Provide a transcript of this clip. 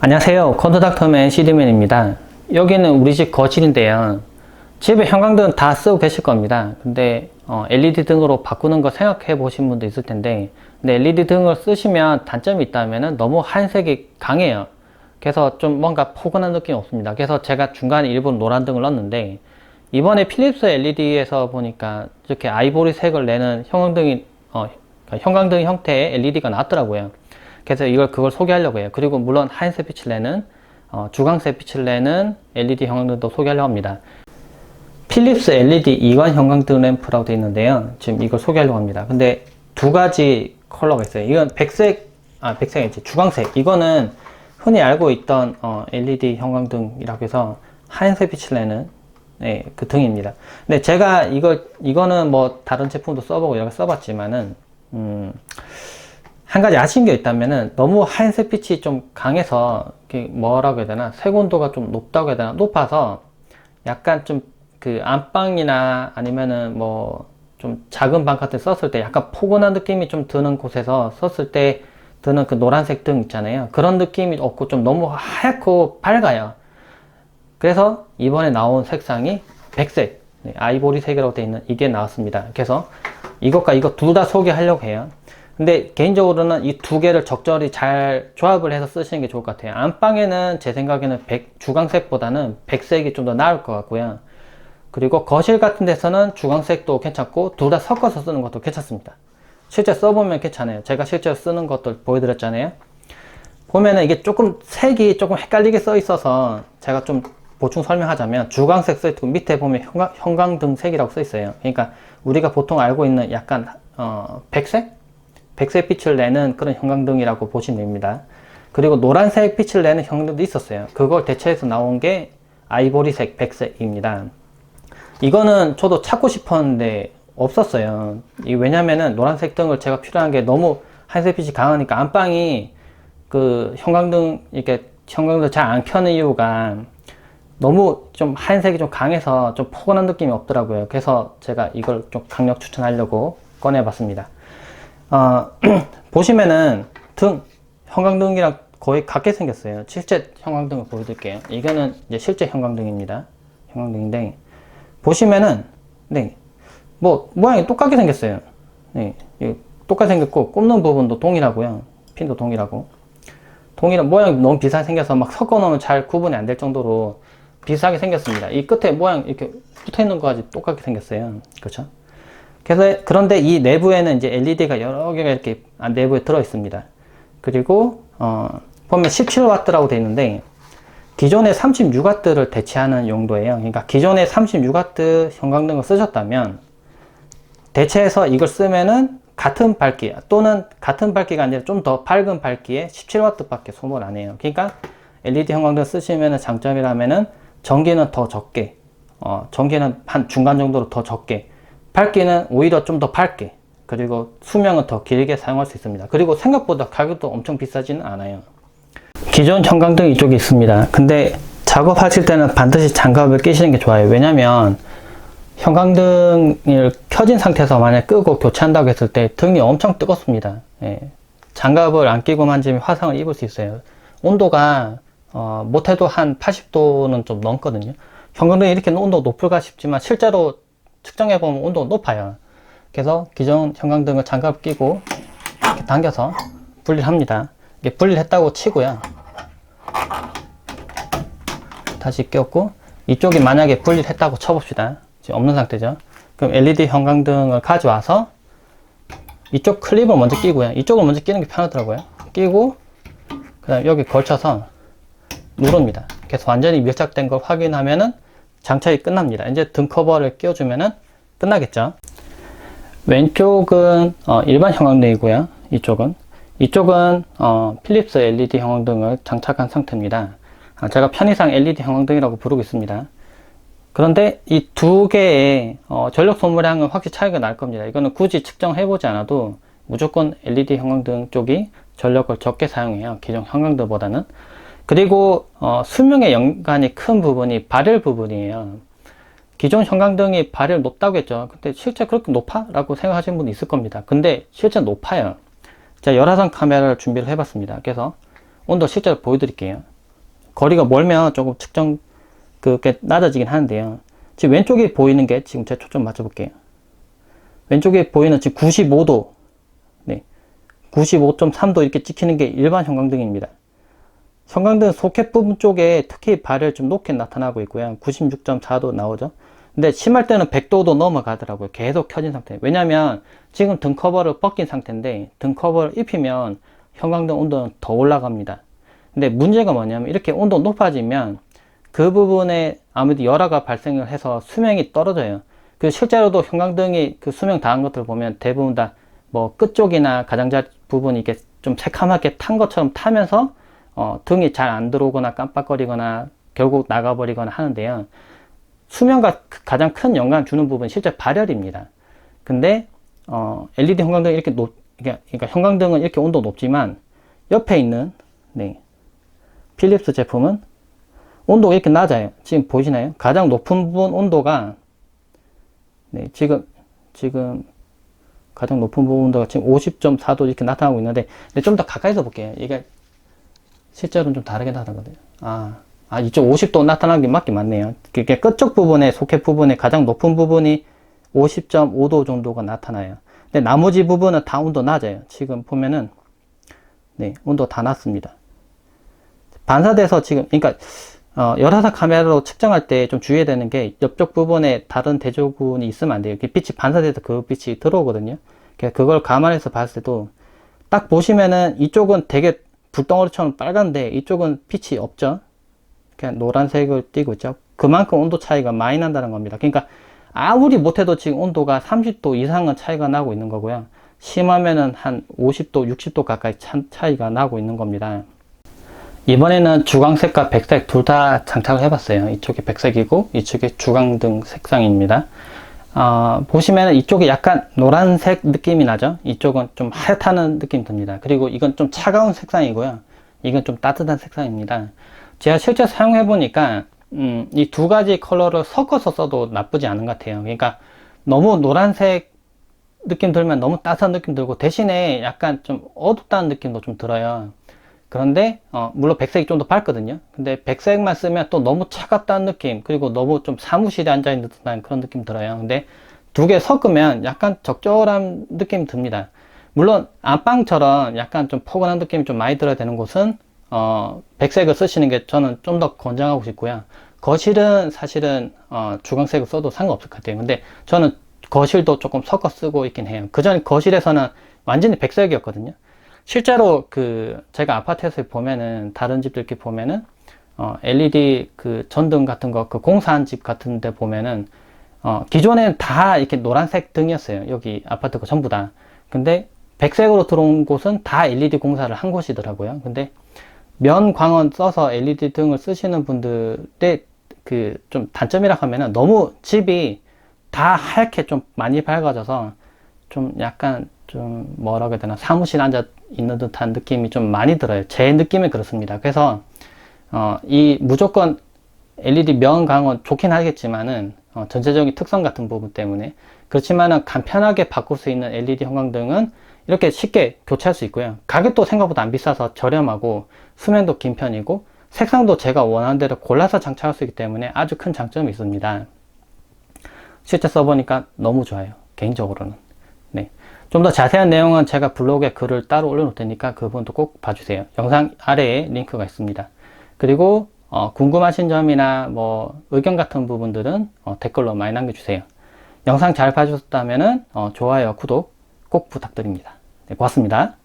안녕하세요. 컨트닥터맨 CD맨입니다. 여기는 우리 집 거실인데요. 집에 형광등 다 쓰고 계실 겁니다. 근데 LED 등으로 바꾸는 거 생각해 보신 분도 있을 텐데, 근데 LED 등을 쓰시면 단점이 있다면 너무 하얀색이 강해요. 그래서 좀 뭔가 포근한 느낌이 없습니다. 그래서 제가 중간에 일부러 노란 등을 넣었는데, 이번에 필립스 LED에서 보니까 이렇게 아이보리 색을 내는 형광등 형태의 LED가 나왔더라고요. 그래서 그걸 소개하려고 해요. 그리고 물론 하얀색 빛을 내는 주광색 빛을 내는 LED 형광등도 소개하려고 합니다. 필립스 LED 2관 형광등 램프라고 되어 있는데요. 지금 이걸 소개하려고 합니다. 근데 두 가지 컬러가 있어요. 이건 백색이지, 주광색. 이거는 흔히 알고 있던 LED 형광등이라고 해서 하얀색 빛을 내는 그 등입니다. 근데 제가 이거는 뭐 다른 제품도 써보고 여러 개 써봤지만은 한 가지 아쉬운 게 있다면은 너무 하얀색 빛이 좀 강해서 뭐라고 해야 되나, 색온도가 좀 높다고 해야 되나, 높아서 약간 좀 그 안방이나 아니면은 뭐 좀 작은 방 같은 데 썼을 때 약간 포근한 느낌이 좀 드는 곳에서 썼을 때 드는 그 노란색 등 있잖아요. 그런 느낌이 없고 좀 너무 하얗고 밝아요. 그래서 이번에 나온 색상이 백색, 아이보리색이라고 되어 있는 이게 나왔습니다. 그래서 이것과 이거 둘 다 소개하려고 해요. 근데 개인적으로는 이 두 개를 적절히 잘 조합을 해서 쓰시는 게 좋을 것 같아요. 안방에는 제 생각에는 주광색보다는 백색이 좀 더 나을 것 같고요. 그리고 거실 같은 데서는 주광색도 괜찮고 둘 다 섞어서 쓰는 것도 괜찮습니다. 실제 써보면 괜찮아요. 제가 실제로 쓰는 것들 보여드렸잖아요. 보면은 이게 조금 색이 조금 헷갈리게 써 있어서 제가 좀 보충 설명하자면, 주광색 써 있고 밑에 보면 형광등 색이라고 써 있어요. 그러니까 우리가 보통 알고 있는 약간 백색 빛을 내는 그런 형광등이라고 보시면 됩니다. 그리고 노란색 빛을 내는 형광등도 있었어요. 그걸 대체해서 나온 게 아이보리색 백색입니다. 이거는 저도 찾고 싶었는데 없었어요. 왜냐면은 노란색 등을 제가 필요한 게 너무 하얀색 빛이 강하니까 안방이 그 형광등 잘 안 켜는 이유가 너무 좀 하얀색이 좀 강해서 좀 포근한 느낌이 없더라고요. 그래서 제가 이걸 좀 강력 추천하려고 꺼내봤습니다. 보시면은 형광등이랑 거의 같게 생겼어요. 실제 형광등을 보여드릴게요. 이거는 이제 실제 형광등입니다. 형광등인데, 보시면은, 뭐, 모양이 똑같게 생겼어요. 똑같게 생겼고, 꼽는 부분도 동일하고요. 핀도 동일하고. 모양이 너무 비슷하게 생겨서 막 섞어 놓으면 잘 구분이 안 될 정도로 비슷하게 생겼습니다. 이 끝에 모양 이렇게 붙어 있는 거까지 똑같게 생겼어요. 그렇죠? 그런데 이 내부에는 이제 LED가 여러 개가 이렇게 내부에 들어 있습니다. 그리고, 보면 17W라고 되어 있는데, 기존의 36W를 대체하는 용도예요. 그러니까 기존의 36W 형광등을 쓰셨다면, 대체해서 이걸 쓰면은 같은 밝기, 또는 같은 밝기가 아니라 좀 더 밝은 밝기에 17W 밖에 소모를 안 해요. 그러니까 LED 형광등 쓰시면은 장점이라면은 전기는 더 적게, 전기는 한 중간 정도로 더 적게, 밝기는 오히려 좀 더 밝게, 그리고 수명은 더 길게 사용할 수 있습니다. 그리고 생각보다 가격도 엄청 비싸지는 않아요. 기존 형광등 이쪽에 있습니다. 근데 작업하실 때는 반드시 장갑을 끼시는 게 좋아요. 왜냐면 형광등을 켜진 상태에서 만약 끄고 교체한다고 했을 때 등이 엄청 뜨겁습니다. 장갑을 안 끼고 만지면 화상을 입을 수 있어요. 온도가 못해도 한 80도는 좀 넘거든요. 형광등이 이렇게 온도가 높을까 싶지만 실제로 측정해보면 온도가 높아요. 그래서 기존 형광등을 장갑 끼고 이렇게 당겨서 분리를 합니다. 이게 분리를 했다고 치고요. 다시 꼈고, 이쪽이 만약에 분리를 했다고 쳐봅시다. 지금 없는 상태죠. 그럼 LED 형광등을 가져와서 이쪽 클립을 먼저 끼고요. 이쪽을 먼저 끼는 게 편하더라고요. 끼고, 그 다음에 여기 걸쳐서 누릅니다. 그래서 완전히 밀착된 걸 확인하면은 장착이 끝납니다. 이제 등 커버를 끼워주면은 끝나겠죠. 왼쪽은 일반 형광등이고요. 이쪽은 필립스 LED 형광등을 장착한 상태입니다. 제가 편의상 LED 형광등이라고 부르고 있습니다. 그런데 이 두 개의 전력 소모량은 확실히 차이가 날 겁니다. 이거는 굳이 측정해보지 않아도 무조건 LED 형광등 쪽이 전력을 적게 사용해요. 기존 형광등보다는. 그리고 수명의 연관이 큰 부분이 발열 부분이에요. 기존 형광등이 발열 높다고 했죠. 근데 실제 그렇게 높아? 라고 생각하시는 분이 있을 겁니다. 근데 실제 높아요. 제가 열화상 카메라를 준비를 해봤습니다. 그래서 온도 실제로 보여드릴게요. 거리가 멀면 조금 측정 그게 낮아지긴 하는데요. 지금 왼쪽에 보이는 게 지금 제가 초점 맞춰볼게요. 왼쪽에 보이는 지금 95도, 네, 95.3도 이렇게 찍히는 게 일반 형광등입니다. 형광등 소켓 부분 쪽에 특히 발열 좀 높게 나타나고 있고요. 96.4도 나오죠. 근데 심할 때는 100도도 넘어가더라고요. 계속 켜진 상태. 왜냐면 지금 등 커버를 벗긴 상태인데 등 커버를 입히면 형광등 온도는 더 올라갑니다. 근데 문제가 뭐냐면 이렇게 온도 높아지면 그 부분에 아무래도 열화가 발생을 해서 수명이 떨어져요. 그 실제로도 형광등이 그 수명 다한 것들 보면 대부분 다 뭐 끝쪽이나 가장자리 부분이 이렇게 좀 새카맣게 탄 것처럼 타면서 등이 잘 안 들어오거나 깜빡거리거나 결국 나가버리거나 하는데요. 수명과 가장 큰 영향을 주는 부분은 실제 발열입니다. 근데 LED 형광등이 이렇게 그러니까 형광등은 이렇게 온도 높지만 옆에 있는 네, 필립스 제품은 온도가 이렇게 낮아요. 지금 보이시나요? 가장 높은 부분 온도가 네, 지금 가장 높은 부분 온도가 지금 50.4도 이렇게 나타나고 있는데 좀 더 가까이서 볼게요. 이게 실제로는 좀 다르게 나타나거든요. 이쪽 50도 나타나는 게 맞긴 맞네요. 그게 끝쪽 부분에, 소켓 부분에 가장 높은 부분이 50.5도 정도가 나타나요. 근데 나머지 부분은 다 온도 낮아요. 지금 보면은, 네, 온도 다 낮습니다. 반사돼서 지금, 그러니까, 열화상 카메라로 측정할 때 좀 주의해야 되는 게 옆쪽 부분에 다른 대조군이 있으면 안 돼요. 빛이 반사돼서 그 빛이 들어오거든요. 그걸 감안해서 봤을 때도 딱 보시면은 이쪽은 되게 불덩어리처럼 빨간데 이쪽은 빛이 없죠. 그냥 노란색을 띠고 있죠. 그만큼 온도 차이가 많이 난다는 겁니다. 그러니까 아무리 못해도 지금 온도가 30도 이상은 차이가 나고 있는 거고요. 심하면은 한 50도, 60도 가까이 차이가 나고 있는 겁니다. 이번에는 주광색과 백색 둘 다 장착을 해봤어요. 이쪽이 백색이고 이쪽이 주광등 색상입니다. 보시면 이쪽이 약간 노란색 느낌이 나죠. 이쪽은 좀 하얗다는 느낌이 듭니다. 그리고 이건 좀 차가운 색상이고요. 이건 좀 따뜻한 색상입니다. 제가 실제 사용해 보니까 이 두 가지 컬러를 섞어서 써도 나쁘지 않은 것 같아요. 그러니까 너무 노란색 느낌 들면 너무 따뜻한 느낌 들고 대신에 약간 좀 어둡다는 느낌도 좀 들어요. 그런데 물론 백색이 좀 더 밝거든요. 근데 백색만 쓰면 또 너무 차갑다는 느낌, 그리고 너무 좀 사무실에 앉아있는 듯한 그런 느낌 들어요. 근데 두 개 섞으면 약간 적절한 느낌이 듭니다. 물론 안방처럼 약간 좀 포근한 느낌이 좀 많이 들어야 되는 곳은 백색을 쓰시는 게 저는 좀 더 권장하고 싶고요. 거실은 사실은 주광색을 써도 상관없을 것 같아요. 근데 저는 거실도 조금 섞어 쓰고 있긴 해요. 그전 거실에서는 완전히 백색이었거든요. 실제로 제가 아파트에서 보면은 다른 집들 이렇게 보면은 LED 그 전등 같은 거 공사한 집 같은 데 보면은 기존에는 다 이렇게 노란색 등이었어요. 여기 아파트 거 전부 다. 근데 백색으로 들어온 곳은 다 LED 공사를 한 곳이더라고요. 근데 면 광원 써서 LED 등을 쓰시는 분들의 좀 단점이라 하면은 너무 집이 다 하얗게 좀 많이 밝아져서 좀 약간 좀 뭐라고 해야 되나 사무실 앉아 있는 듯한 느낌이 좀 많이 들어요. 제 느낌은 그렇습니다. 그래서 이 무조건 LED 면 광원 좋긴 하겠지만은 전체적인 특성 같은 부분 때문에 그렇지만은 간편하게 바꿀 수 있는 LED 형광등은 이렇게 쉽게 교체할 수 있고요. 가격도 생각보다 안 비싸서 저렴하고 수명도 긴 편이고 색상도 제가 원하는 대로 골라서 장착할 수 있기 때문에 아주 큰 장점이 있습니다. 실제 써보니까 너무 좋아요. 개인적으로는. 네. 좀 더 자세한 내용은 제가 블로그에 글을 따로 올려놓을 테니까 그 부분도 꼭 봐주세요. 영상 아래에 링크가 있습니다. 그리고 궁금하신 점이나 뭐 의견 같은 부분들은 댓글로 많이 남겨주세요. 영상 잘 봐주셨다면 좋아요, 구독 꼭 부탁드립니다. 네, 고맙습니다.